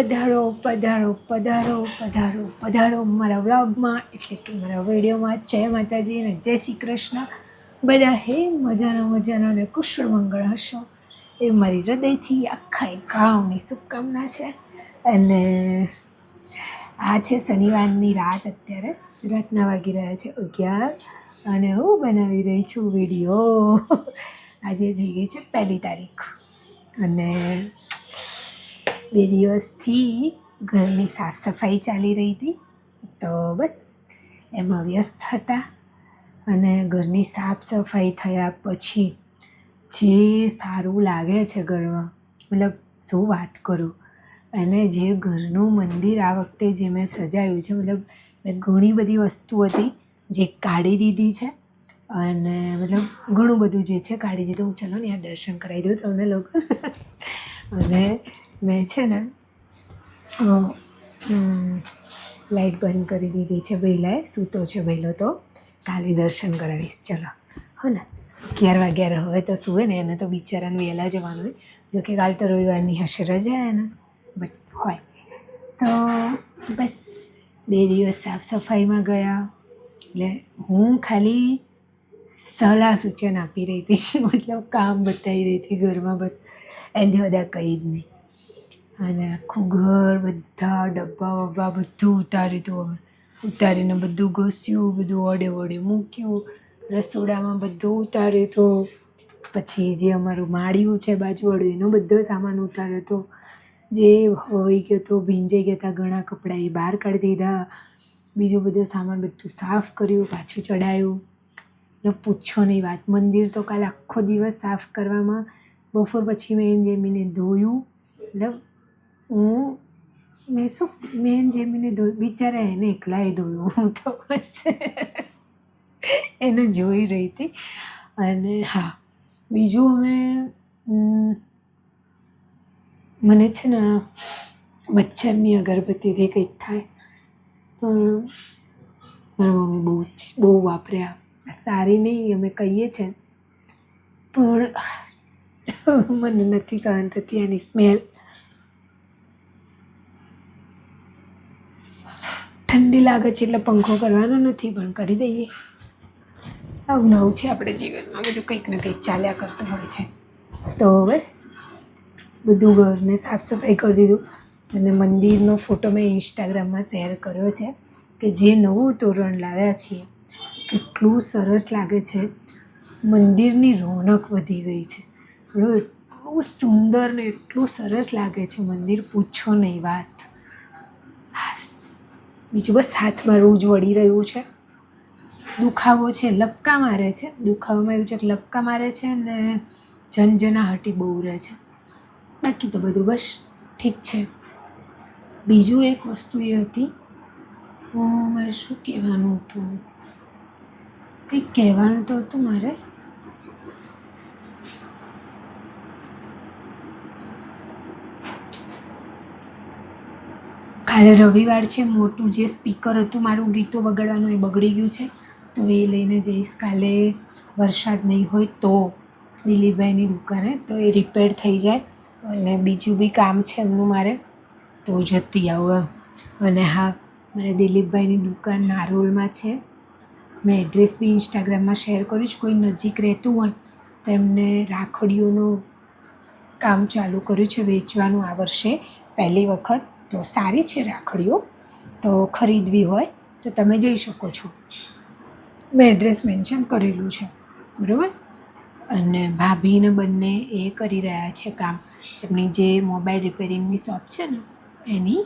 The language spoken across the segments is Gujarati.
પધારો પધારો પધારો પધારો પધારો મારા વ્લોગમાં એટલે કે મારા વિડીયોમાં. જય માતાજી અને જય શ્રી કૃષ્ણ. બધા હે મજાના અને કુશળ મંગળ હશો એ મારી હૃદયથી આખા ગામની શુભકામના છે. અને આ છે શનિવારની રાત. અત્યારે રાતના વાગી રહ્યા છે 11 અને હું બનાવી રહી છું વિડીયો. આજે થઈ ગઈ છે 1 તારીખ અને 2 દિવસથી ઘરની સાફ સફાઈ ચાલી રહી હતી, તો બસ એમાં વ્યસ્ત હતા. અને ઘરની સાફ સફાઈ થયા પછી જે સારું લાગે છે ઘરમાં, મતલબ શું વાત કરું. અને જે ઘરનું મંદિર આ વખતે જે મેં સજાવ્યું છે, મતલબ મેં ઘણી બધી વસ્તુ હતી જે કાઢી દીધી છે. અને મતલબ ઘણું બધું જે છે કાઢી દીધું. ચલો ને આ દર્શન કરાવી દઉં તમને લોકો. અને મેં છે ને લાઇટ બંધ કરી દીધી છે. પહેલાં સૂતો છે પહેલો, તો કાલે દર્શન કરાવીશ. ચલો હો ને, 11 વાગ્યા હવે તો સુવે ને, એને તો બિચારાને વહેલા જવાનું હોય. જોકે કાલ તો રવિવારની હશે રજા એને, બટ હોય તો બસ 2 દિવસ સાફ સફાઈમાં ગયા. એટલે હું ખાલી સલાહ સૂચન આપી રહી હતી, મતલબ કામ બતાવી રહી હતી ઘરમાં, બસ એનાથી બધા કંઈ જ નહીં. અને આખું ઘર બધા ડબ્બા વબ્બા બધું ઉતાર્યું હતું. અમે ઉતારીને બધું ઘસ્યું, બધું વડે મૂક્યું. રસોડામાં બધું ઉતાર્યું હતું. પછી જે અમારું માળિયું છે બાજુવાળું, એનો બધો સામાન ઉતાર્યો હતો. જે હોઈ ગયો હતો, ભીંજાઈ ગયા હતા ઘણા કપડાં, એ બહાર કાઢી દીધા. બીજું બધું સામાન બધું સાફ કર્યું, પાછું ચડાયું. ને પૂછો નહીં વાત, મંદિર તો કાલે આખો દિવસ સાફ કરવામાં, બપોર પછી મેં જેમીને ધોયું. મતલબ મેં જેમીને ધોયું, બિચારા એને એકલાએ ધોયું. હું તો બસ એને જોઈ રહી હતી. અને હા, બીજું મને છે ને મચ્છરની અગરબત્તીથી કંઈક થાય, પણ મારા મમ્મી બહુ વાપર્યા. સારી નહીં અમે કહીએ છીએ, પણ મને નથી સહન થતી એની સ્મેલ. ઠંડી લાગે છે એટલે પંખો કરવાનો નથી, પણ કરી દઈએ. આવું નવું છે આપણે જીવનમાં, બધું કંઈક ને કંઈક ચાલ્યા કરતું હોય છે. તો બસ બધું ઘરને સાફ સફાઈ કરી દીધું. અને મંદિરનો ફોટો મેં ઇન્સ્ટાગ્રામમાં શેર કર્યો છે કે જે નવું તોરણ લાવ્યા છીએ, કેટલું સરસ લાગે છે. મંદિરની રોનક વધી ગઈ છે. એટલું સુંદર ને એટલું સરસ લાગે છે મંદિર, પૂછો નહીં વાત. બીજું બસ હાથમાં રોજ વળી રહ્યું છે. દુખાવો છે, લપકા મારે છે. દુખાવામાં એવું છે કે લપકા મારે છે ને ઝનઝનાહટી બહુ રહે છે. બાકી તો બધું બસ ઠીક છે. બીજું એક વસ્તુ એ હતી, મારે શું કહેવાનું હતું, કંઈક કહેવાનું તો હતું મારે. કાલે રવિવાર છે, મોટું જે સ્પીકર હતું મારું ગીતો વગાડવાનું એ બગડી ગયું છે, તો એ લઈને જઈશ કાલે. વરસાદ નહીં હોય તો દિલીપભાઈની દુકાને, તો એ રિપેર થઈ જાય. અને બીજું બી કામ છે એમનું મારે, તો જતી આવું એમ. અને હા, મારે દિલીપભાઈની દુકાન નારોલમાં છે. મેં એડ્રેસ બી ઇન્સ્ટાગ્રામમાં શેર કર્યું છે. કોઈ નજીક રહેતું હોય તો એમને રાખડીઓનું કામ ચાલુ કર્યું છે વેચવાનું આ વર્ષે પહેલી વખત. તો સારી છે રાખડીઓ, તો ખરીદવી હોય તો તમે જઈ શકો છો. મેં એડ્રેસ મેન્શન કરેલું છે, બરાબર. અને ભાભીને બંને એ કરી રહ્યા છે કામ. એમની જે મોબાઈલ રિપેરિંગની શોપ છે ને એની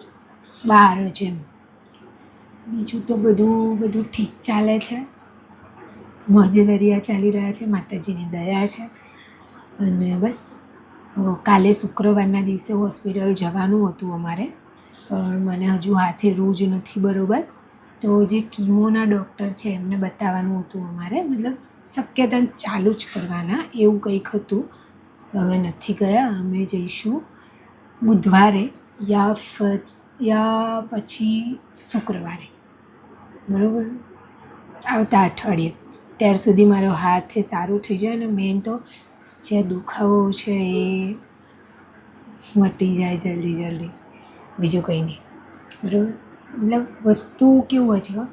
બહાર જ એમ. બીજું તો બધું ઠીક ચાલે છે. મોજે દરિયા ચાલી રહ્યા છે, માતાજીની દયા છે. અને બસ કાલે શુક્રવારના દિવસે હોસ્પિટલ જવાનું હતું અમારે, પણ મને હજુ હાથે રૂજ નથી બરાબર. તો જે કીમોના ડૉક્ટર છે એમને બતાવવાનું હતું અમારે, મતલબ શક્યતા ચાલુ જ કરવાના એવું કંઈક હતું. તો અમે નથી ગયા. અમે જઈશું બુધવારે યા પછી શુક્રવારે, બરાબર, આવતા અઠવાડિયે. ત્યાર સુધી મારો હાથ એ સારું થઈ જાય ને મેન તો જે દુખાવો છે એ મટી જાય જલ્દી. બીજું કંઈ નહીં. બરાબર, મતલબ વસ્તુ કેવું હોય છે ખબર?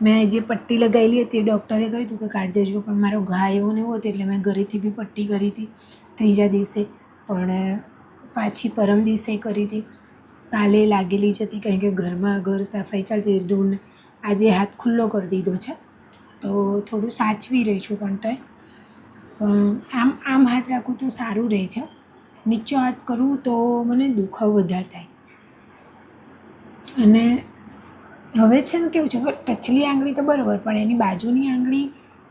મેં જે પટ્ટી લગાવેલી હતી ડૉક્ટરે કહ્યું હતું કે કાઢી દેજો, પણ મારો ઘા એવો ને એવો હતો એટલે મેં ઘરેથી બી પટ્ટી કરી હતી ત્રીજા દિવસે, પણ પાછી પરમ દિવસે કરી હતી. કાલે લાગેલી જ હતી કારણ કે ઘરમાં ઘર સફાઈ ચાલતી હતી. ધૂળ આજે હાથ ખુલ્લો કરી દીધો છે તો થોડું સાચવી રહી છું, પણ તોય આમ આમ હાથ રાખું તો સારું રહે છે. નીચો હાથ કરું તો મને દુખાવો વધારે થાય. અને હવે છે ને કેવું છે, ટચલી આંગળી તો બરાબર, પણ એની બાજુની આંગળી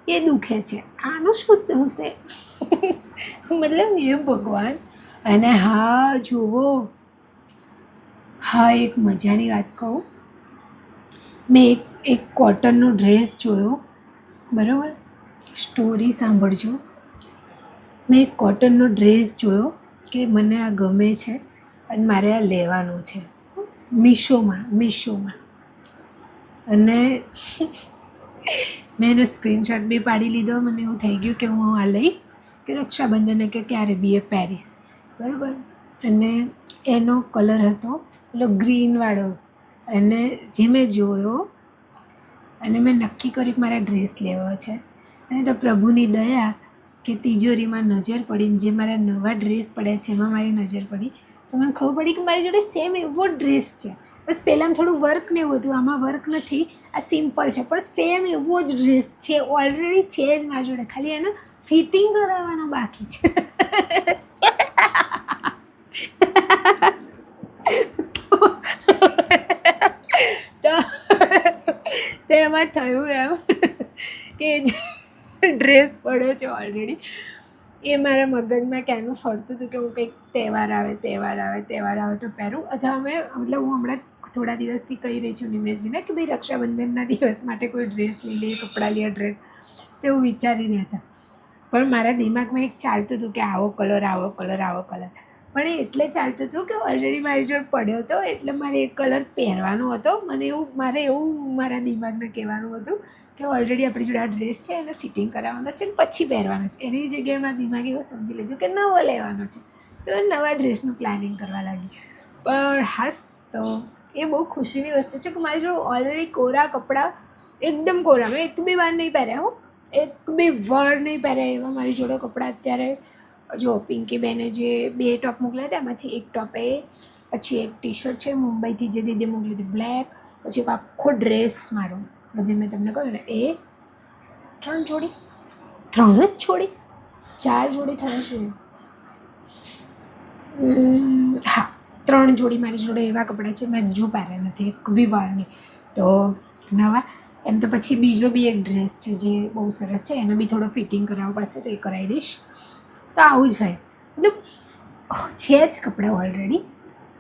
એ દુખે છે. આનું શું થશે? મતલબ એ ભગવાન. અને હા જુઓ, હા એક મજાની વાત કહું, મેં એક કોટનનો ડ્રેસ જોયો, બરાબર, સ્ટોરી સાંભળજો. મેં એક કોટનનો ડ્રેસ જોયો કે મને આ ગમે છે અને મારે આ લેવાનો છે મીશોમાં. અને મેં એનો સ્ક્રીનશોટ બી પાડી લીધો. મને એવું થઈ ગયું કે હું આ લઈશ કે રક્ષાબંધને કે ક્યારે બી એ પહેરીશ, બરાબર. અને એનો કલર હતો પેલો ગ્રીનવાળો. અને જે મેં જોયો અને મેં નક્કી કર્યું કે મારે ડ્રેસ લેવો છે. અને તો પ્રભુની દયા કે તિજોરીમાં નજર પડીને જે મારા નવા ડ્રેસ પડ્યા છે એમાં મારી નજર પડી, તો મને ખબર પડી કે મારી જોડે સેમ એવો ડ્રેસ છે. બસ પહેલાં થોડું વર્ક ને એવું હતું, આમાં વર્ક નથી, આ સિમ્પલ છે, પણ સેમ એવો જ ડ્રેસ છે, ઓલરેડી છે જ મારી જોડે, ખાલી એનું ફિટિંગ કરાવવાનું બાકી છે. તો એમાં થયું એમ કે ડ્રેસ પડ્યો છે ઓલરેડી, એ મારા મગજમાં ક્યાંનું ફરતું હતું કે હું કંઈક તહેવાર આવે તો પહેરું. અથવા મતલબ હું હમણાં થોડા દિવસથી કહી રહી છું નિમેશજીને કે ભાઈ રક્ષાબંધનના દિવસ માટે કોઈ ડ્રેસ લઈ લે, કપડાં લે, ડ્રેસ, તો એવું વિચારીને હતા. પણ મારા દિમાગમાં એક ચાલતું હતું કે આવો કલર, પણ એ એટલે ચાલતું હતું કે ઓલરેડી મારી જોડે પડ્યો હતો એટલે મારે એ કલર પહેરવાનો હતો. મારે એવું મારા દિમાગને કહેવાનું હતું કે ઓલરેડી આપણી જોડે આ ડ્રેસ છે એને ફિટિંગ કરાવવાનો છે અને પછી પહેરવાનો છે. એની જગ્યાએ મારા દિમાગે એવું સમજી લીધું કે નવો લેવાનો છે, તો નવા ડ્રેસનું પ્લાનિંગ કરવા લાગી. પણ હાસ, તો એ બહુ ખુશીની વસ્તુ છે કે મારી જોડે ઓલરેડી કોરા કપડાં, એકદમ કોરા, મેં એક બી વાર નહીં પહેર્યા હો, એવા મારી જોડે કપડાં અત્યારે. જો પિંકી બેને જે 2 ટોપ મોકલ્યા હતા એમાંથી એક ટોપ એ, પછી એક ટી શર્ટ છે મુંબઈથી જે દીદી મોકલી હતી બ્લેક, પછી એક આખો ડ્રેસ મારો જે મેં તમને કહ્યું ને એ 3 જોડી, 4 જોડી થશે શું? હા, 3 જોડી મારી જોડે એવા કપડાં છે મેં હજુ પહેર્યા નથી એક બી વાર નહીં. તો નવા એમ તો પછી બીજો બી એક ડ્રેસ છે જે બહુ સરસ છે, એને બી થોડો ફિટિંગ કરાવવો પડશે તો એ કરાવી દઈશ. તો આવું જ હોય, મતલબ છે જ કપડાં ઓલરેડી,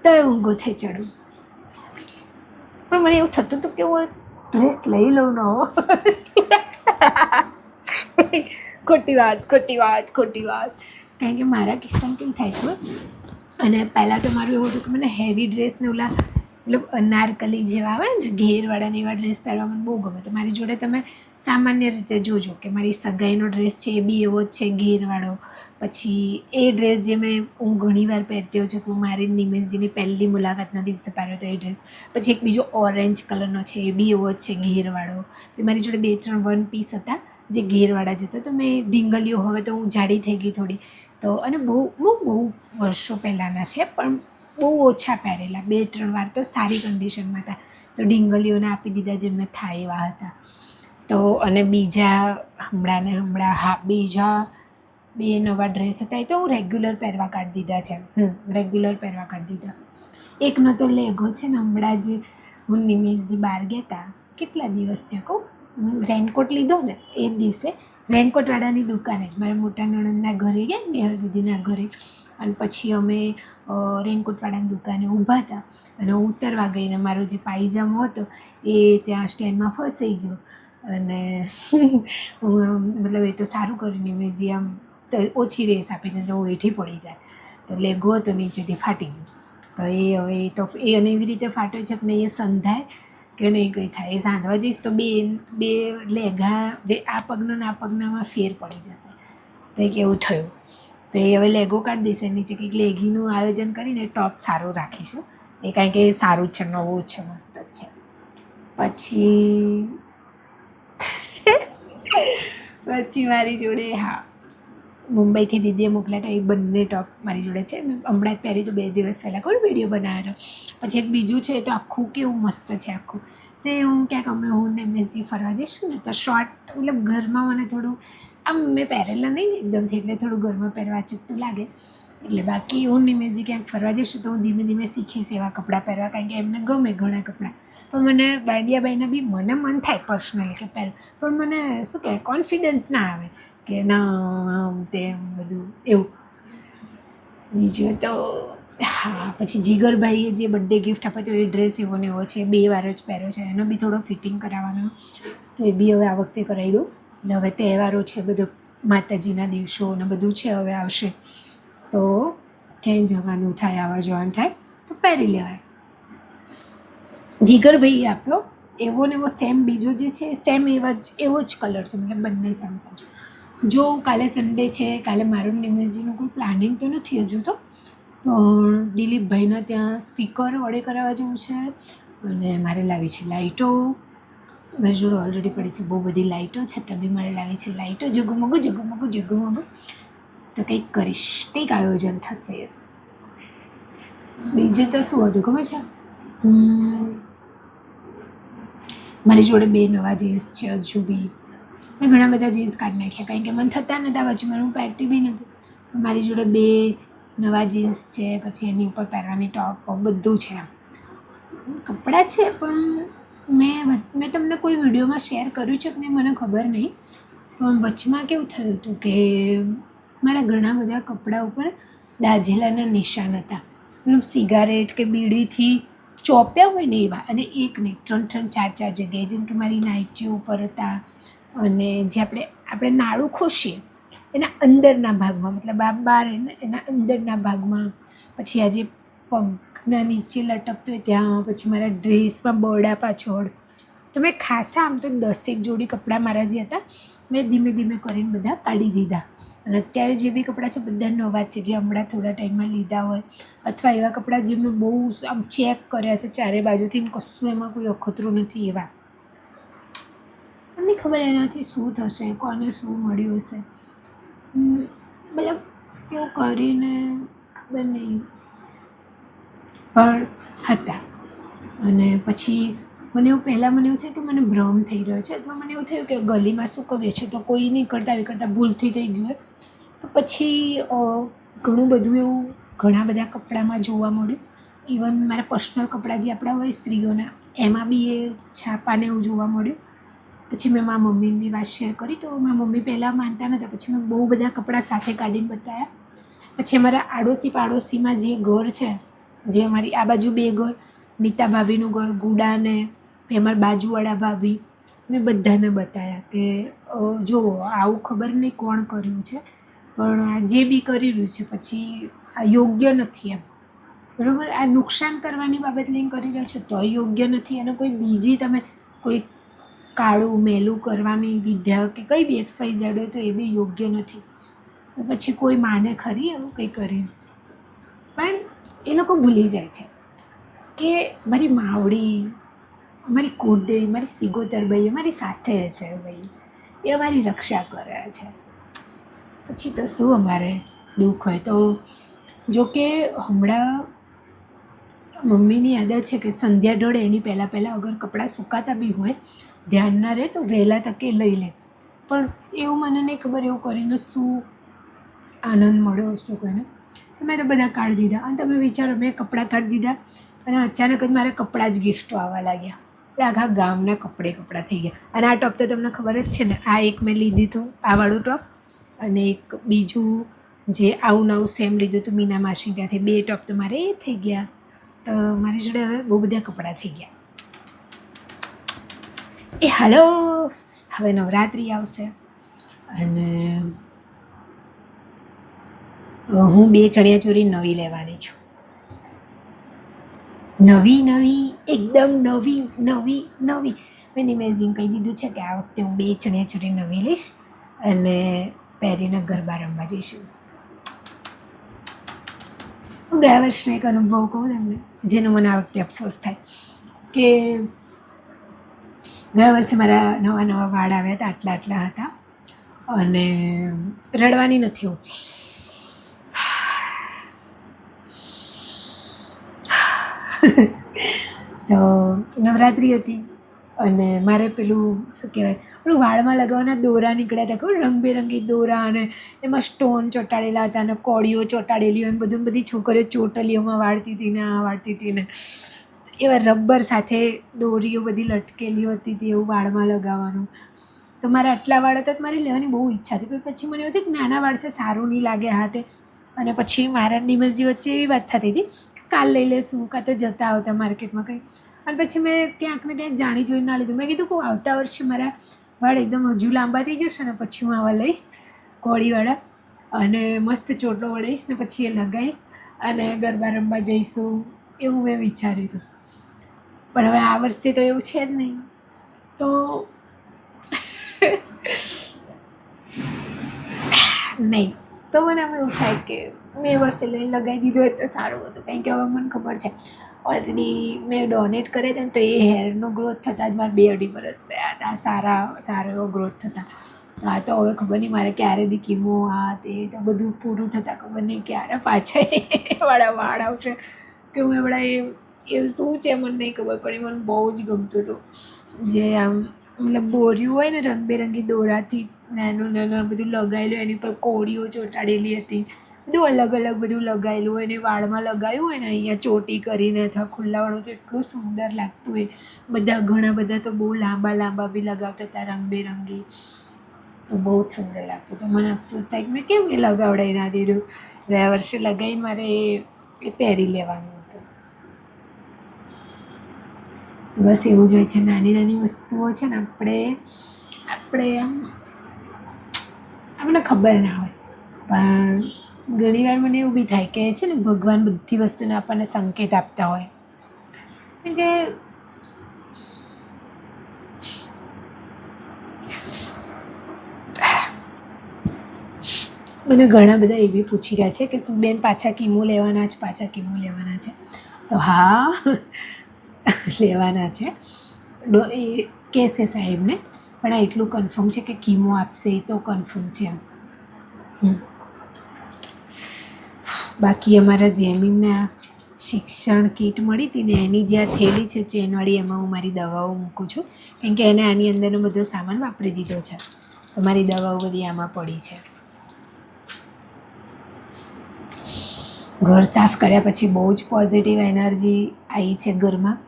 તો એ હું ગોથે ચડું. પણ મને એવું થતું હતું કે હું ડ્રેસ લઈ લઉં નવો. ખોટી વાત. કારણ કે મારા કિસ્સામાં કેવું થાય છે, અને પહેલાં તો મારું એવું હતું કે મને હેવી ડ્રેસને ઓલા મતલબ અનારકલી જેવા આવે ને ઘેરવાળાને એવા ડ્રેસ પહેરવા મને બહુ ગમે. તો મારી જોડે તમે સામાન્ય રીતે જોજો કે મારી સગાઈનો ડ્રેસ છે એ બી એવો જ છે ઘેરવાળો. પછી એ ડ્રેસ જે હું ઘણીવાર પહેરતી હોઉં છું કે મારી નિમેશજીની પહેલી મુલાકાતના દિવસે પહેર્યો હતો એ ડ્રેસ. પછી એક બીજો ઓરેન્જ કલરનો છે એ બી એવો જ છે ઘેરવાળો. મારી જોડે 2-3 વન પીસ હતા જે ઘેરવાળા જ હતા. તો મેં ઢીંગલીઓ, હવે તો હું જાડી થઈ ગઈ થોડી, તો અને બહુ વર્ષો પહેલાંના છે, પણ બહુ ઓછા પહેરેલા, 2-3 વાર તો સારી કન્ડિશનમાં હતા, તો ઢીંગલીઓને આપી દીધા જેમને થાય એવા હતા. તો અને બીજા બીજા 2 નવા ડ્રેસ હતા એ તો હું રેગ્યુલર પહેરવા કાઢી દીધા. એકનો તો લેઘો છે ને, હમણાં જ હું નિમેશજી બહાર ગયા હતા, કેટલા દિવસ થયા કહું, રેનકોટ લીધો ને એ જ દિવસે રેનકોટવાળાની દુકાને જ મારા મોટા નણંદના ઘરે ગયા, નેહર દીદીના ઘરે, અને પછી અમે રેનકોટવાળાની દુકાને ઊભા હતા અને હું ઉતરવા ગઈ ને મારો જે પાયજામો હતો એ ત્યાં સ્ટેન્ડમાં ફસાઈ ગયો. અને મતલબ એ તો સારું કર્યું નિમેશજી આમ તો ઓછી રેસ આપીને તો હું હેઠી પડી જાય, તો લેઘો હતો નીચેથી ફાટી ગયો. તો એ અને એવી રીતે ફાટ્યો છે કે નહીં એ સંધાય કે નહીં કંઈ થાય, એ સાંધવા જઈશ તો બે લેઘા જે આ પગના ને આ પગનામાં ફેર પડી જશે. તો એક એવું થયું. તો એ હવે લેઘો કાઢી દઈશ, નીચે કંઈક લેઘીનું આયોજન કરીને ટોપ સારું રાખીશું, એ કારણ કે સારું જ છે, નવું જ છે, મસ્ત જ છે. પછી મારી જોડે હા મુંબઈથી દીદીએ મોકલ્યા હતા એ બંને ટોપ મારી જોડે છે. મેં હમણાં જ પહેરી તો 2 દિવસ પહેલાં કોઈ વિડીયો બનાવ્યો હતો. પછી એક બીજું છે તો આખું કેવું મસ્ત છે આખું. તો હું ક્યાંક અમે હું ને MSG ફરવા જઈશું ને તો શોર્ટ મતલબ ઘરમાં મને થોડું આમ મેં પહેરેલા નહીં ને એકદમથી એટલે થોડું ઘરમાં પહેરવા ચૂકતું લાગે. એટલે બાકી હું ને MSG ક્યાંક ફરવા જઈશું તો હું ધીમે ધીમે શીખીશ એવા કપડાં પહેરવા કારણ કે એમને ગમે ઘણા કપડાં. પણ મને બાંડિયાબાઈના બી મને મન થાય પર્સનલી કે પહેર પણ મને શું કહેવાય કોન્ફિડન્સ ના આવે કે ના આમ તેમ બધું એવું. બીજું તો હા પછી જીગરભાઈએ જે બર્થડે ગિફ્ટ આપ્યો તો એ ડ્રેસ એવો ને એવો છે, 2 વાર જ પહેર્યો છે. એનો બી થોડો ફિટિંગ કરાવવાનો તો એ બી હવે આ વખતે કરાવી દઉં. એટલે હવે તહેવારો છે બધું માતાજીના દિવસો ને બધું છે હવે આવશે તો ક્યાંય જવાનું થાય આવવા જવાનું થાય તો પહેરી લેવાય. જીગરભાઈએ આપ્યો એવો ને એવો સેમ બીજો જે છે સેમ એવો જ કલર છે મતલબ બંને સેમ સેમ છે. જો કાલે સન્ડે છે કાલે મારું MSGનું કોઈ પ્લાનિંગ તો નથી હજુ તો પણ દિલીપભાઈના ત્યાં સ્પીકર ઓર્ડર કરાવવા જવું છે અને મારે લાવી છે લાઇટો. મારી જોડે ઓલરેડી પડી છે બહુ બધી લાઇટો છતાં બી મારે લાવી છે લાઇટો જગમગું જગમગું જગમગું. તો કંઈક કરીશ કંઈક આયોજન થશે. બીજે તો શું હતું ખબર છે મારી જોડે 2 નવા જીન્સ છે હજુ બી. મેં ઘણા બધા જીન્સ કાઢી નાખ્યા કારણ કે મને થતા નહોતા વચમાં હું પહેરતી બી નથી. મારી જોડે 2 નવા જીન્સ છે પછી એની ઉપર પહેરવાની ટોપ બધું છે. કપડાં છે પણ મેં તમને કોઈ વિડીયોમાં શેર કર્યું છે કે નહીં મને ખબર નહીં પણ વચમાં કેવું થયું હતું કે મારા ઘણા બધા કપડાં ઉપર દાઝેલાના નિશાન હતા. મતલબ સિગારેટ કે બીડીથી ચોપ્યા હોય ને એવા અને એક નહીં 3 4 જગ્યાએ જેમ કે મારી નાઇટીઓ ઉપર હતા અને જે આપણે નાડું ખોશીએ એના અંદરના ભાગમાં મતલબ આ બહાર એના અંદરના ભાગમાં પછી આ જે પગના નીચે લટકતું હોય ત્યાં પછી મારા ડ્રેસમાં બરડા પાછળ તો મેં ખાસા આમ તો 10 જોડી કપડાં મારા જે હતા મેં ધીમે ધીમે કરીને બધા કાઢી દીધા. અને અત્યારે જે બી કપડાં છે બધા નવા જ છે જે હમણાં થોડા ટાઈમમાં લીધા હોય અથવા એવા કપડાં જે મેં બહુ આમ ચેક કર્યા છે ચારે બાજુથી કશું એમાં કોઈ અખતરું નથી એવા. મને ખબર એનાથી શું થશે કોને શું મળ્યું હશે મતલબ એવું કરીને ખબર નહીં પણ હતા. અને પછી મને એવું પહેલાં મને એવું થયું કે મને ભ્રમ થઈ રહ્યો છે અથવા મને એવું થયું કે ગલીમાં શું કહીએ છે તો કોઈ નહીં કરતાં ભૂલથી થઈ ગયું હોય. તો પછી ઘણું બધું એવું ઘણા બધા કપડામાં જોવા મળ્યું. ઇવન મારા પર્સનલ કપડાં જે આપણા હોય સ્ત્રીઓના એમાં બી એ છાપાને એવું જોવા મળ્યું. પછી મેં મારા મમ્મીની બી વાત શેર કરી તો મારા મમ્મી પહેલાં માનતા નહોતા પછી મેં બહુ બધા કપડાં સાથે કાઢીને બતાવ્યા. પછી અમારા આડોશી પાડોશીમાં જે ઘર છે જે અમારી આ બાજુ 2 ઘર નીતા ભાભીનું ઘર ગુડાને અમારા બાજુવાળા ભાભી મેં બધાને બતાવ્યા કે જો આવું ખબર નહીં કોણ કર્યું છે પણ આ જે બી કરી રહ્યું છે પછી આ યોગ્ય નથી એમ બરાબર. આ નુકસાન કરવાની બાબત લઈને કરી રહ્યા છો તો યોગ્ય નથી અને કોઈ બીજી તમે કોઈ કાળું મેલું કરવાની વિદ્યા કે કંઈ બી XYZ હોય તો એ બી યોગ્ય નથી. પછી કોઈ માને ખરી એવું કંઈ કરીને પણ એ લોકો ભૂલી જાય છે કે મારી માવડી મારી કુળદેવી મારી સિગોતરબાઈ અમારી સાથે છે ભાઈ એ અમારી રક્ષા કરે છે. પછી તો શું અમારે દુઃખ હોય તો જોકે હમણાં મમ્મીની આદત છે કે સંધ્યા ઢળે એની પહેલાં અગર કપડાં સુકાતા બી હોય ધ્યાન ના રહે તો વહેલા તકે લઈ લે. પણ એવું મને નહીં ખબર એવું કરીને શું આનંદ મળ્યો હશે કોઈને. તો મેં તો બધા કાઢી દીધા અને તમે વિચારો મેં કપડાં કાઢી દીધા અને અચાનક જ મારે કપડાં જ ગિફ્ટો આવવા લાગ્યા એટલે આખા ગામના કપડાં થઈ ગયા. અને આ ટોપ તો તમને ખબર જ છે ને આ એક મેં લીધી હતું આ વાળું ટોપ અને એક બીજું જે આવું નવું સેમ લીધું હતું મીના માસી ત્યાંથી 2 ટોપ તો મારે એ થઈ ગયા. તો મારી જોડે હવે બહુ બધા કપડાં થઈ ગયા. એ હાલો હવે નવરાત્રિ આવશે અને હું 2 ચણિયાચોળી નવી લેવાની છું. નવી એકદમ નવી મેં ઇમેજિન કહી દીધું છે કે આ વખતે હું 2 ચણિયાચોળી નવી લઈશ અને પહેરીને ગરબા રમવા જઈશું. હું ગયા વર્ષનો એક અનુભવ કહું તમને, જેનો મને આ વખતે અફસોસ થાય કે ગયા વર્ષે મારા નવા નવા વાળ આવ્યા હતા, આટલા હતા, અને રડવાની નથી હું. તો નવરાત્રિ હતી અને મારે પેલું શું કહેવાય, પેલું વાળમાં લગાવવાના દોરા નીકળ્યા હતા, ખબર રંગબેરંગી દોરા, અને એમાં સ્ટોન ચોંટાડેલા હતા અને કોળીઓ ચોંટાડેલી હોય, અને બધી છોકરીઓ ચોટલીઓમાં વાળતી હતી ને આ વાળતી હતી ને એવા રબર સાથે દોરીઓ બધી લટકેલી હતી તે એવું વાળમાં લગાવવાનું. તો મારા આટલા વાળ હતા તો મારે લેવાની બહુ ઈચ્છા હતી, પછી મને એવું થયું કે નાના વાળ છે, સારું નહીં લાગે હાથે. અને પછી મારા નિમસજી વચ્ચે એવી વાત થતી હતી કાલ લઈ લેશું, કાં તો જતા આવતા માર્કેટમાં કંઈ. અને પછી મેં ક્યાંક ને ક્યાંક જાણી જોઈને ના લીધું. મેં કીધું કે આવતા વર્ષે મારા વાળ એકદમ હજુ લાંબા થઈ જશે ને પછી હું આવા લઈશ કોળીવાળા, અને મસ્ત ચોટલો વળાવીશ ને પછી એ લગાવીશ અને ગરબા રમવા જઈશું, એવું મેં વિચાર્યું હતું. પણ હવે આ વર્ષે તો એવું છે જ નહીં. તો નહીં, તો મને આમ એવું થાય કે મેં વર્ષે લઈને લગાવી દીધું હોય તો સારું હતું. કારણ કે હવે મને ખબર છે ઓલરેડી મેં ડોનેટ કરે હતા ને, તો એ હેરનો ગ્રોથ થતાં જ મારે 2-2.5 વર્ષ થયા હતા, સારો એવો ગ્રોથ થતા. આ તો હવે ખબર નહીં મારે ક્યારે બી કીમો આ તે તો બધું પૂરું થતાં ખબર નહીં ક્યારે પાછા વાળા વાળ આવશે કે હું એવડા એવું શું છે મને નહીં ખબર પડી. મને બહુ જ ગમતું હતું જે આમ મતલબ બોર્યું હોય ને રંગબેરંગી દોરાથી નાનું નાનું બધું લગાવેલું, એની પર કોળીઓ ચોંટાડેલી હતી, બધું અલગ અલગ બધું લગાવેલું હોય ને વાળમાં લગાવ્યું હોય ને અહીંયા ચોટી કરીને અથવા ખુલ્લા વાળું તો એટલું સુંદર લાગતું હોય. બધા ઘણા બધા તો બહુ લાંબા બી લગાવતા હતા રંગબેરંગી, તો બહુ જ સુંદર લાગતું. તો મને અફસોસ થાય કે મેં કેમ એ લગાવડાવી ના દીધું. ગયા વર્ષે લગાવીને મારે એ પહેરી લેવાનું હતું. બસ એવું જ હોય છે, નાની નાની વસ્તુઓ છે ને આપણે આપણને ખબર ના હોય, પણ ઘણીવાર મને એવું બી થાય કે છે ને ભગવાન બધી વસ્તુને આપણને સંકેત આપતા હોય. કેમ કે મને ઘણા બધા એવી પૂછી રહ્યા છે કે શું બેન પાછા કીમો લેવાના છે. તો હા લેવાના છે, એ કહેશે સાહેબને, પણ આ એટલું કન્ફર્મ છે કે કીમો આપશે એ તો કન્ફર્મ છે. બાકી અમારા જેમીનના શિક્ષણ કીટ મળી હતી ને એની જે આ થેલી છે ચેનવાળી, એમાં હું મારી દવાઓ મૂકું છું. કેમ કે એને આની અંદરનો બધો સામાન વાપરી દીધો છે, તો મારી દવાઓ બધી આમાં પડી છે. ઘર સાફ કર્યા પછી બહુ જ પોઝિટિવ એનર્જી આવી છે ઘરમાં,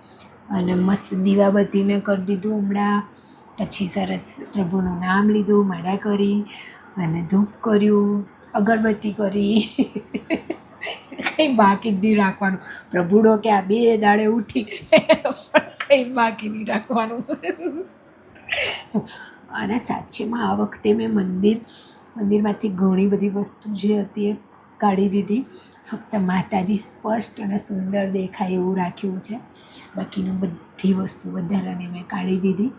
અને મસ્ત દીવાબત્તી મેં કરી દીધું હમણાં. પછી સરસ પ્રભુનું નામ લીધું, માળા કરી અને ધૂપ કર્યું, અગરબત્તી કરી. કંઈ બાકી જ નહીં રાખવાનું. પ્રભુડો કે આ 2 દાડે ઉઠી પણ કંઈ બાકી નહીં રાખવાનું. અને સાચેમાં આ વખતે મેં મંદિરમાંથી ઘણી બધી વસ્તુ જે હતી એ કાઢી દીધી. ફક્ત માતાજી સ્પષ્ટ અને સુંદર દેખાય એવું રાખ્યું છે, બાકીનું બધી વસ્તુ વધારાની મેં કાઢી દીધી.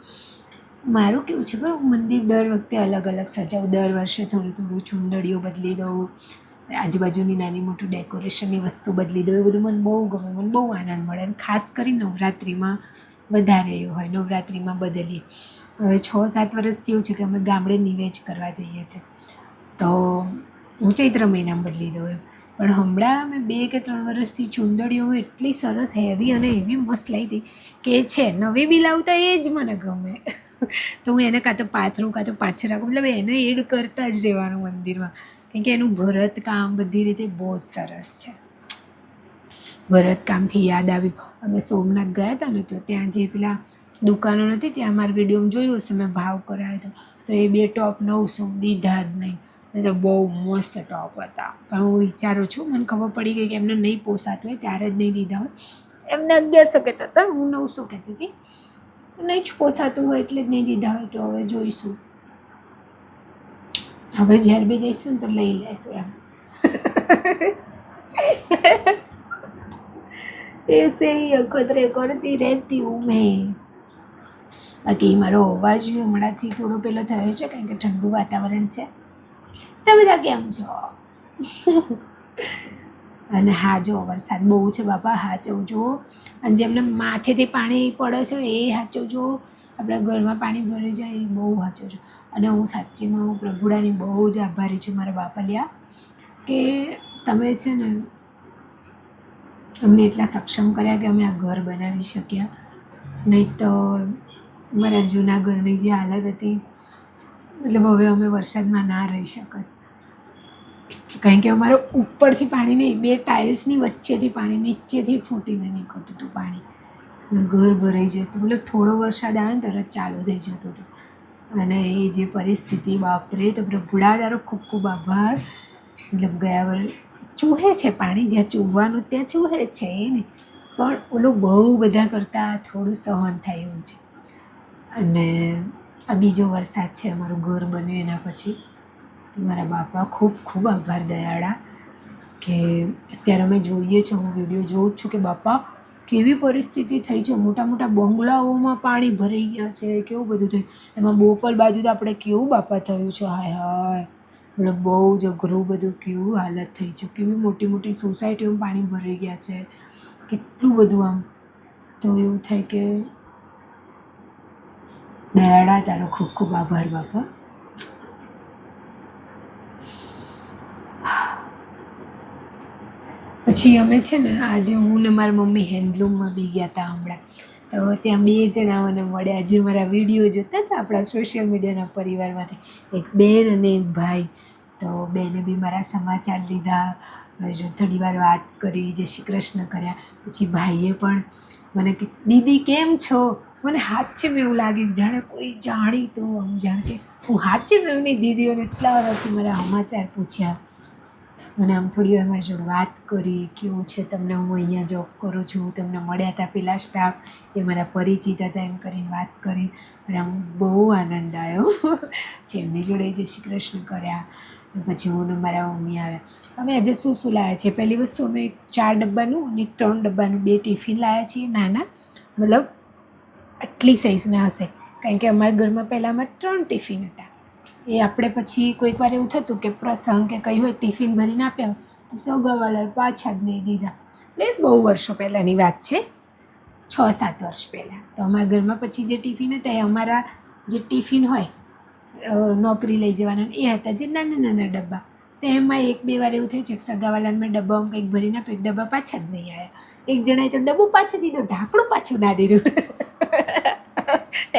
મારું કેવું છે બરાબર, મંદિર દર વખતે અલગ અલગ સજાવું, દર વર્ષે થોડું ચૂંદડીઓ બદલી દઉં, આજુબાજુની નાની મોટી ડેકોરેશનની વસ્તુ બદલી દઉં, એ બધું મને બહુ ગમે, મને બહુ આનંદ મળે. અને ખાસ કરી નવરાત્રિમાં વધારે એવું હોય, નવરાત્રિમાં બદલીએ. હવે 6-7 વર્ષથી એવું છે કે અમે ગામડે નિવેજ કરવા જઈએ છીએ, તો હું ચૈત્ર મહિનામાં બદલી દઉં એમ. પણ હમણાં મેં 2 કે 3 વર્ષથી ચૂંદડીઓ એટલી સરસ હેવી અને એવી મસ્ત લાવી હતી કે છે નવી બી લાવતા એ જ મને ગમે. તો હું એને કાં તો પાથરું કાં તો પાછળ રાખું, મતલબ એને એડ કરતા જ રહેવાનું મંદિરમાં. કેમ કે એનું ભરતકામ બધી રીતે બહુ જ સરસ છે. ભરતકામથી યાદ આવ્યું, અમે સોમનાથ ગયા હતા ને, તો ત્યાં જે પેલા દુકાનો નથી ત્યાં મારા વિડીયોમાં જોયું હશે મેં ભાવ કરાવ્યો હતો, તો એ 2 ટોપ 900 દીધા જ નહીં. એ તો બહુ મસ્ત ટોપ હતા, પણ હું વિચારું છું, મને ખબર પડી ગઈ કે એમને નહીં પોસાતું હોય ત્યારે જ નહીં દીધા હોય. એમને 1100 કહેતા હતા, હું 900 કહેતી હતી. નહીં જ પોસાતું હોય એટલે જ નહીં દીધા હોય. તો હવે જોઈશું, હવે જ્યારે બી જઈશું ને તો લઈ લઈશું એમ. ऐसे ही अखतरे करती रहती हूँ मैं. બાકી મારો અવાજ હમણાંથી થોડો પેલો થયો છે કારણ કે ઠંડુ વાતાવરણ છે. તમે બધા કેમ છો? અને હા જો વરસાદ બહુ છે બાપા, હાચવજો. અને જેમને માથેથી પાણી પડે છે એ હાચવજો, આપણા ઘરમાં પાણી ભરી જાય એ બહુ હાચવજો. અને હું સાચીમાં હું પ્રભુડાની બહુ જ આભારી છું મારા બાપલિયા, કે તમે છે ને અમને એટલા સક્ષમ કર્યા કે અમે આ ઘર બનાવી શક્યા. નહીં તો મારા જૂના ઘરની જે હાલત હતી, મતલબ હવે અમે વરસાદમાં ના રહી શકત. કારણ કે અમારે ઉપરથી પાણી નહીં, 2 ટાઇલ્સની વચ્ચેથી પાણી, નીચેથી ફૂટીને નીકળતું હતું પાણી, અને ઘર ભરાઈ જતું. મતલબ થોડો વરસાદ આવે ને તરત ચાલુ થઈ જતું હતું. અને એ જે પરિસ્થિતિ, બાપરે! તો પ્રભુડા તારો ખૂબ ખૂબ આભાર. મતલબ ગયા વર્ષ ચૂહે છે પાણી, જ્યાં ચૂહવાનું ત્યાં ચૂહે જ છે એ નહીં, પણ ઓલું બહુ બધા કરતાં થોડું સહન થાય એવું છે. અને આ બીજો વરસાદ છે અમારું ઘર બન્યું એના પછી. મારા બાપા ખૂબ ખૂબ આભાર દયાળા, કે અત્યારે અમે જોઈએ છે, હું વિડીયો જોઉં જ છું કે બાપા કેવી પરિસ્થિતિ થઈ છે. મોટા મોટા બંગલાઓમાં પાણી ભરાઈ ગયા છે, કેવું બધું થયું. એમાં બોપલ બાજુ તો આપણે કેવું બાપા થયું છે, હાય હાય, મતલબ બહુ જ અઘરું બધું, કેવું હાલત થઈ છે. કેવી મોટી મોટી સોસાયટીઓમાં પાણી ભરાઈ ગયા છે, કેટલું બધું. આમ તો એવું થાય કે દયાળા તારો ખૂબ ખૂબ આભાર બાપા. પછી અમે છે ને આજે હું ને મારી મમ્મી હેન્ડલૂમમાં બી ગયા હતા હમણાં. તો ત્યાં 2 જણા મને મળ્યા જે મારા વિડીયો જોતા હતા આપણા સોશિયલ મીડિયાના પરિવારમાંથી, એક બેન અને એક ભાઈ. તો બેને બી મારા સમાચાર લીધા, મારી જોડે થોડી વાર વાત કરી, જય શ્રી કૃષ્ણ કર્યા. પછી ભાઈએ પણ મને કે દીદી કેમ છો. મને સાચે મેં એવું લાગ્યું જાણે કોઈ જાણીતું, આમ જાણે કે હું સાચે મેં એમની દીદીઓને એટલા વર્ષથી મારા સમાચાર પૂછ્યા. મને આમ થોડી વાર મારી જોડે વાત કરી, કેવું છે તમને, હું અહીંયા જોબ કરું છું, તમને મળ્યા હતા પેલા સ્ટાફ, એ મારા પરિચિત હતા, એમ કરીને વાત કરી. અને આમ બહુ આનંદ આવ્યો. પછી એમની જોડે જય શ્રી કૃષ્ણ કર્યા. પછી હું ને મારા મમ્મી આવ્યા. અમે આજે શું શું લાવ્યા છે, પહેલી વસ્તુ અમે 4 ડબ્બાનું અને 3 ડબ્બાનું 2 ટિફિન લાવ્યા છીએ નાના, મતલબ આટલી સાઇઝના હશે. કારણ કે અમારા ઘરમાં પહેલાંમાં 3 ટિફિન હતા. એ આપણે પછી કોઈક વાર એવું થતું કે પ્રસંગ કે કંઈ હોય, ટિફિન ભરીને આપ્યા તો સગાવાળાએ પાછા જ નહીં દીધા. એટલે બહુ વર્ષો પહેલાંની વાત છે, 6-7 વર્ષ પહેલાં. તો અમારા ઘરમાં પછી જે ટિફિન હતા એ અમારા જે ટિફિન હોય નોકરી લઈ જવાના, એ હતા જે નાના નાના ડબ્બા. તો એમાં 1-2 વાર એવું થયું છે કે સગાવાલાને મેં ડબ્બામાં કંઈક ભરીને આપ્યું, એક ડબ્બા પાછા જ નહીં આવ્યા. એક જણાએ તો ડબ્બો પાછો દીધો, ઢાંકણું પાછું ના દીધું.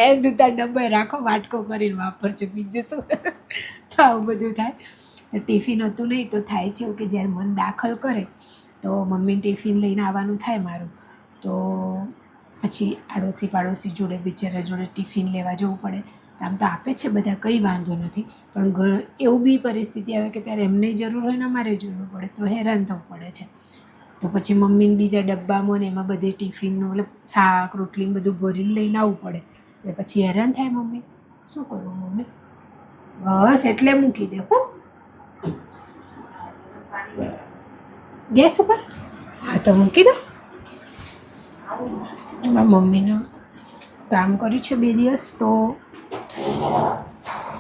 એમ દૂતા ડબ્બો રાખો, વાટકો કરીને વાપરજો, બીજું શું. તો આવું બધું થાય. તો ટિફિન હતું નહીં તો થાય છે એવું કે જ્યારે મન દાખલ કરે તો મમ્મી ટિફિન લઈને આવવાનું થાય મારું, તો પછી આડોશી પાડોશી જોડે બિચારા જોડે ટિફિન લેવા જવું પડે. તો આમ તો આપે છે બધા, કંઈ વાંધો નથી, પણ એવું બી પરિસ્થિતિ આવે કે ત્યારે એમને જરૂર હોય ને અમારે જરૂર પડે તો હેરાન થવું પડે છે. તો પછી મમ્મીને બીજા ડબ્બામાં ને એમાં બધે ટિફિનનું મતલબ શાક રોટલીને બધું ભરીને લઈને આવવું પડે. એટલે પછી હેરાન થાય મમ્મી. શું કરું મમ્મી, બસ એટલે મૂકી દે. હું ગેસ ઉપર, હા તો મૂકી દો. એમાં મમ્મીને કામ કર્યું છે 2 દિવસ તો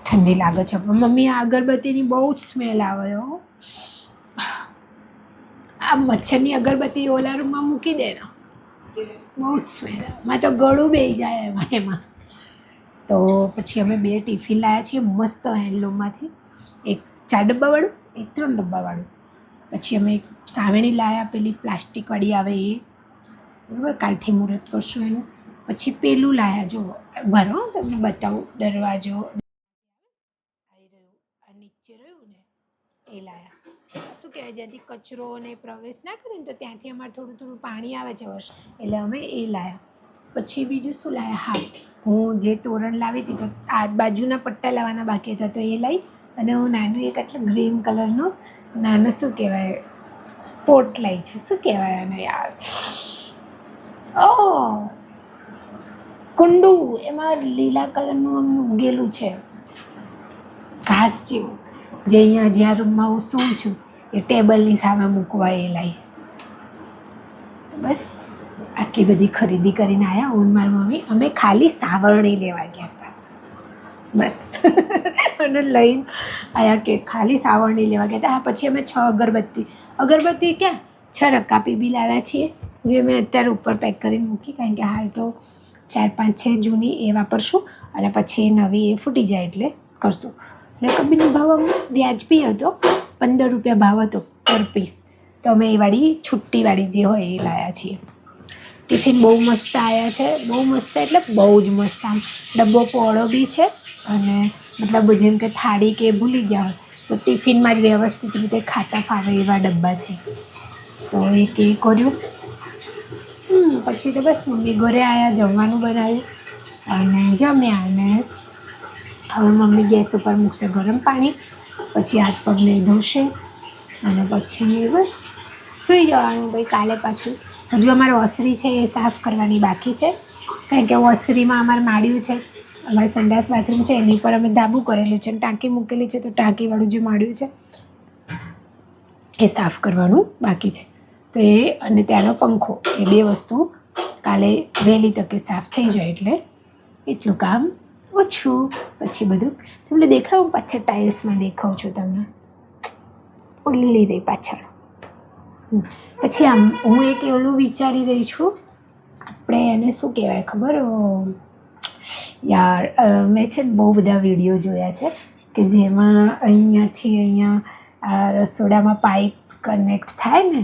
ઠંડી લાગે છે. પણ મમ્મી આ અગરબત્તીની બહુ જ સ્મેલ આવે હો. આ મચ્છરની અગરબત્તી ઓલા રૂમમાં મૂકી દે ને, બહુ જ સ્મેલ આવે. મારે તો ગળું બેસી જાય એમાં. તો પછી અમે 2 ટિફિન લાવ્યા છીએ મસ્ત હેન્ડલૂમમાંથી, એક 4 ડબ્બાવાળું, એક 3 ડબ્બાવાળું. પછી અમે એક સાવેણી લાવ્યા, પેલી પ્લાસ્ટિકવાળી આવે એ, બરાબર, કાલથી મુહૂર્ત કરશું એનું. પછી પેલું લાવ્યા, જો ભરો તમને બતાવું, દરવાજો આવી રહ્યું, આ નીચે રહ્યું ને એ લાવ્યા. શું કહેવાય, જ્યાંથી કચરો ને પ્રવેશ ના કરે ને તો ત્યાંથી અમારે થોડું થોડું પાણી આવે છે વર્ષ, એટલે અમે એ લાવ્યા. પછી બીજું શું લાવ્યા, હા હું જે તોરણ લાવી હતી તો આ બાજુના પટ્ટા લાવવાના બાકી હતા તો એ લાવી. અને હું નાનું એક એટલે ગ્રીન કલરનું નાનું શું કહેવાય પોટ લાવી છે, શું કહેવાય આને યાર, કુંડું, એમાં લીલા કલરનું આમ ઉગેલું છે ઘાસ જેવું, જે અહીંયા જ્યાં રૂમમાં હું સૂઉં છું એ ટેબલની સામે મૂકવા એ લાવી. બસ આટલી બધી ખરીદી કરીને આવ્યા હું મારી મમ્મી. અમે ખાલી સાવરણી લેવા ગયા હતા બસ. અને લઈને આવ્યા કે ખાલી સાવરણી લેવા ગયા હતા. પછી અમે 6 અગરબત્તી ક્યાં 6 રકાબી બી લાવ્યા છીએ, જે મેં અત્યારે ઉપર પેક કરીને મૂકી, કારણ કે હાલ તો 4-5 છે જૂની એ વાપરશું, અને પછી નવી એ ફૂટી જાય એટલે કરશું. રકાબીનો ભાવ આમ વ્યાજબી હતો, 15 રૂપિયા ભાવ હતો પર પીસ. તો અમે એ વાળી છુટ્ટીવાળી જે હોય એ લાવ્યા છીએ. ટિફિન બહુ મસ્ત આવ્યા છે, બહુ મસ્ત એટલે બહુ જ મસ્ત. આમ ડબ્બો પહોળો બી છે, અને મતલબ જેમ કે થાળી કે ભૂલી ગયા હોય તો ટિફિનમાં જ વ્યવસ્થિત રીતે ખાતા ફાવે એવા ડબ્બા છે. તો એ કર્યું. પછી તો બસ મમ્મી ઘરે આવ્યા, જમવાનું બનાવ્યું અને જમ્યા. અને હવે મમ્મી ગેસ ઉપર મૂકશે ગરમ પાણી, પછી હાથ પગ નહીં ધોશે, અને પછી બસ સૂઈ જવાનું. ભાઈ કાલે પાછું હજુ અમારે ઓસરી છે એ સાફ કરવાની બાકી છે, કારણ કે ઓસરીમાં અમારે માળિયું છે, અમારે સંડાસ બાથરૂમ છે એની પર અમે ધાબું કરેલું છે, ટાંકી મૂકેલી છે, તો ટાંકીવાળું જે માળિયું છે એ સાફ કરવાનું બાકી છે. તો એ અને ત્યાંનો પંખો, એ 2 વસ્તુ કાલે વહેલી તકે સાફ થઈ જાય એટલે એટલું કામ ઓછું. પછી બધું તમને દેખાડું, પાછળ ટાઇલ્સમાં દેખાઉં છું તમને, ઓલી રહી પાછળ. પછી આમ હું એક એવું વિચારી રહી છું, આપણે એને શું કહેવાય ખબર યાર, મેં છે ને બહુ બધા વિડીયો જોયા છે કે જેમાં અહીંયાથી અહીંયા આ રસોડામાં પાઇપ કનેક્ટ થાય ને,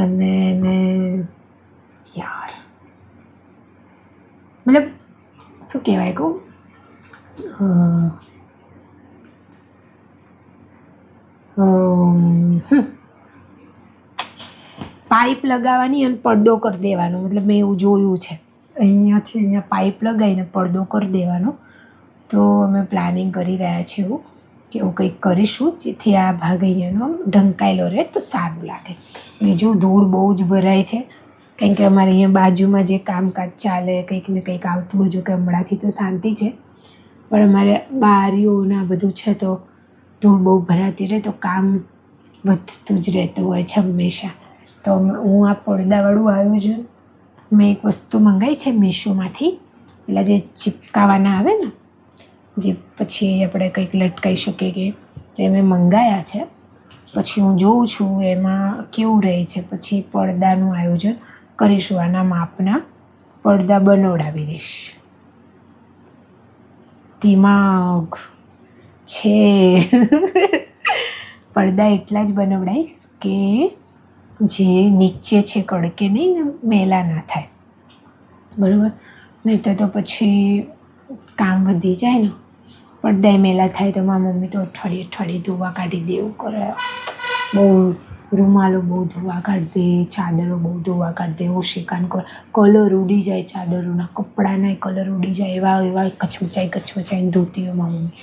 અને એને યાર મતલબ શું કહેવાય કહું, પાઇપ લગાવવાની અને પડદો કરી દેવાનો. મતલબ મેં એવું જોયું છે, અહીંયાથી અહીંયા પાઇપ લગાવીને પડદો કરી દેવાનો. તો અમે પ્લાનિંગ કરી રહ્યા છીએ એવું કે એવું કંઈક કરીશું, જેથી આ ભાગ અહીંયાનો ઢંકાયેલો રહે તો સારું લાગે. બીજું ધૂળ બહુ જ ભરાય છે, કારણ કે અમારે અહીંયા બાજુમાં જે કામકાજ ચાલે કંઈક ને કંઈક આવતું હોય. જો કે હમણાંથી તો શાંતિ છે, પણ અમારે બારીઓને આ બધું છે તો ધૂળ બહુ ભરાતી રહે તો કામ વધતું જ રહેતું હોય છે હંમેશા. તો હું આ પડદાવાળું આયોજન મેં એક વસ્તુ મંગાવી છે મીશોમાંથી, પેલા જે ચિપકાવાના આવે ને, જે પછી આપણે કંઈક લટકાઈ શકીએ કે, તો એ મેં મંગાવ્યા છે. પછી હું જોઉં છું એમાં કેવું રહે છે, પછી પડદાનું આયોજન કરીશું. આના માપના પડદા બનાવડાવી દઈશ. દિમાગ છે પડદા એટલા જ બનાવડાવીશ કે જે નીચે છે કડકે નહીં ને મેલા ના થાય, બરાબર? નહીં તો પછી કામ વધી જાય ને, પડદા મેલા થાય તો મારી મમ્મી તો અઠવાડિયે ધોવા કાઢી દે એવું કરે. બહુ રૂમાલો બહુ ધોવા કાઢી દે, ચાદરો બહુ ધોવા કાઢી દે, ઓશિકાન કલર ઉડી જાય, ચાદરોના કપડાના કલર ઉડી જાય, એવા કચમચાઈને ધોતી હોય મારી મમ્મી.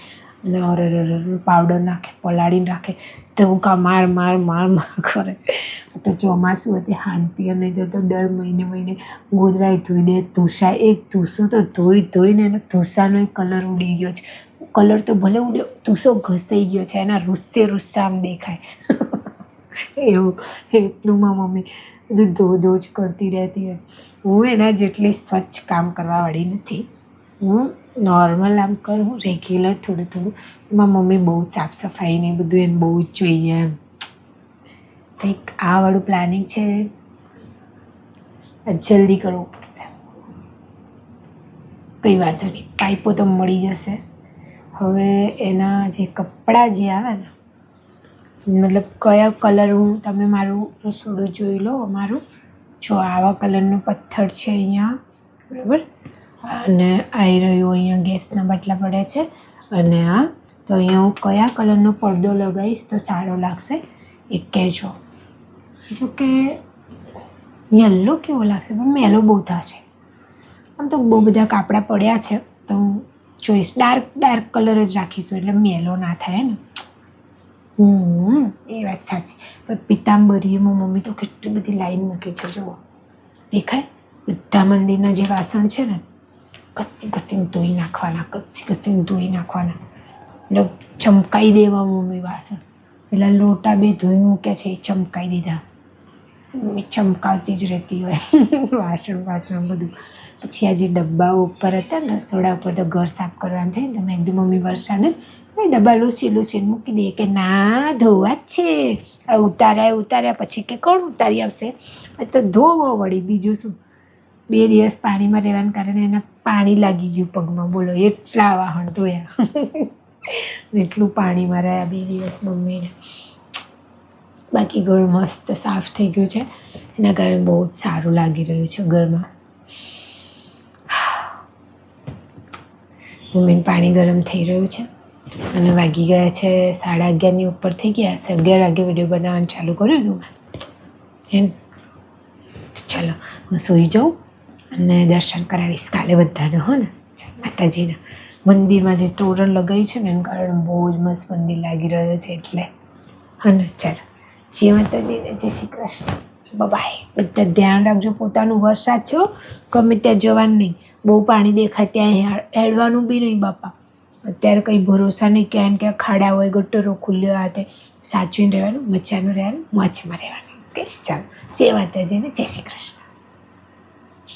અને પાવડર નાખે, પલાળીને રાખે, ધોકા માર કરે. તો ચોમાસું હતી શાંતિ, અને તો દર મહિને ગોદડાય ધોઈ દે. ધૂસા એક ધૂસો તો ધોઈને એનો ધૂસાનો કલર ઉડી ગયો છે. કલર તો ભલે ઉડ્યો, ધૂસો ઘસાઈ ગયો છે, એના રૂસ્સા આમ દેખાય એવું. એટલું મારી મમ્મી બધું ધો જ કરતી રહેતી હોય. હું એના જેટલી સ્વચ્છ કામ કરવાવાળી નથી, હું નોર્મલ આમ કરું, રેગ્યુલર થોડું. એમાં મમ્મી બહુ સાફ સફાઈ ને બધું એને બહુ જ જોઈએ એમ. કંઈક આ વાળું પ્લાનિંગ છે, જલ્દી કરવું પડશે. કંઈ વાંધો નહીં, પાઇપો તો મળી જશે. હવે એના જે કપડાં જે આવે ને, મતલબ કયા કલર, તમે મારું રસોડું જોઈ લો. અમારું જો આવા કલરનો પથ્થર છે અહીંયા, બરાબર, અને આવી રહ્યું અહીંયા ગેસના બાટલા પડ્યા છે, અને આ તો અહીંયા હું કયા કલરનો પડદો લગાવીશ તો સારો લાગશે એ કહેજો. જો કે યલો કેવો લાગશે, પણ મેલો બહુ થશે. આમ તો બહુ બધા કાપડા પડ્યા છે, તો હું જોઈશ. ડાર્ક કલર જ રાખીશું એટલે મેલો ના થાય ને. એ વાત સાચી. પણ પિતાંબરીમાં મમ્મી તો કેટલી બધી લાઈન મૂકી છે, જુઓ દેખાય. બધા મંદિરના જે વાસણ છે ને, ઘસીને ધોઈ નાખવાના, એટલે ચમકાઈ દેવા મમ્મી વાસણ. પેલા લોટા 2 ધોઈ મૂક્યા છે એ ચમકાઈ દીધા. ચમકાવતી જ રહેતી હોય વાસણ બધું. પછી આ જે ડબ્બાઓ ઉપર હતા ને રસોડા ઉપર તો ઘર સાફ કરવાનું થાય ને તો મેં કીધું મમ્મી વરસાદને ડબ્બા લૂસીને મૂકી દઈએ કે ના ધોવા જ છે. ઉતાર્યા પછી કે કોણ ઉતારી આવશે, તો ધોવો વળી, બીજું શું. 2 દિવસ પાણીમાં રહેવાને કારણે એને પાણી લાગી ગયું પગમાં, બોલો એટલા વાહણ ધોયા એટલું પાણીમાં રહ્યા 2 દિવસ મમ્મીને. બાકી ઘર મસ્ત સાફ થઈ ગયું છે, એના કારણે બહુ જ સારું લાગી રહ્યું છે ઘરમાં. મમ્મીને પાણી ગરમ થઈ રહ્યું છે અને વાગી ગયા છે 11:30 ઉપર થઈ ગયા છે. 11 વાગે વિડીયો બનાવવાનું ચાલુ કર્યું હતું મેં. ચાલો હું સૂઈ જાઉં અને દર્શન કરાવીશ કાલે બધાને, હો ને. માતાજીના મંદિરમાં જે તોરણ લગાવ્યું છે ને એના કારણે બહુ જ મસ્ત મંદિર લાગી રહ્યો છે એટલે, હા ને. ચાલો, જય માતાજીને, જય શ્રી કૃષ્ણ, બાય. બધા ધ્યાન રાખજો પોતાનું. વરસાદ છે, ગમે ત્યાં જવાનું નહીં, બહુ પાણી દેખાય ત્યાં હેડવાનું બી નહીં બાપા. અત્યારે કંઈ ભરોસા નહીં, ક્યાં ખાડા હોય, ગટરો ખુલ્લ્યો હાથે. સાચવીને રહેવાનું, મચાનું રહેવાનું, મોજમાં રહેવાનું. ઓકે, ચાલો, જય માતાજીને, જય શ્રી કૃષ્ણ.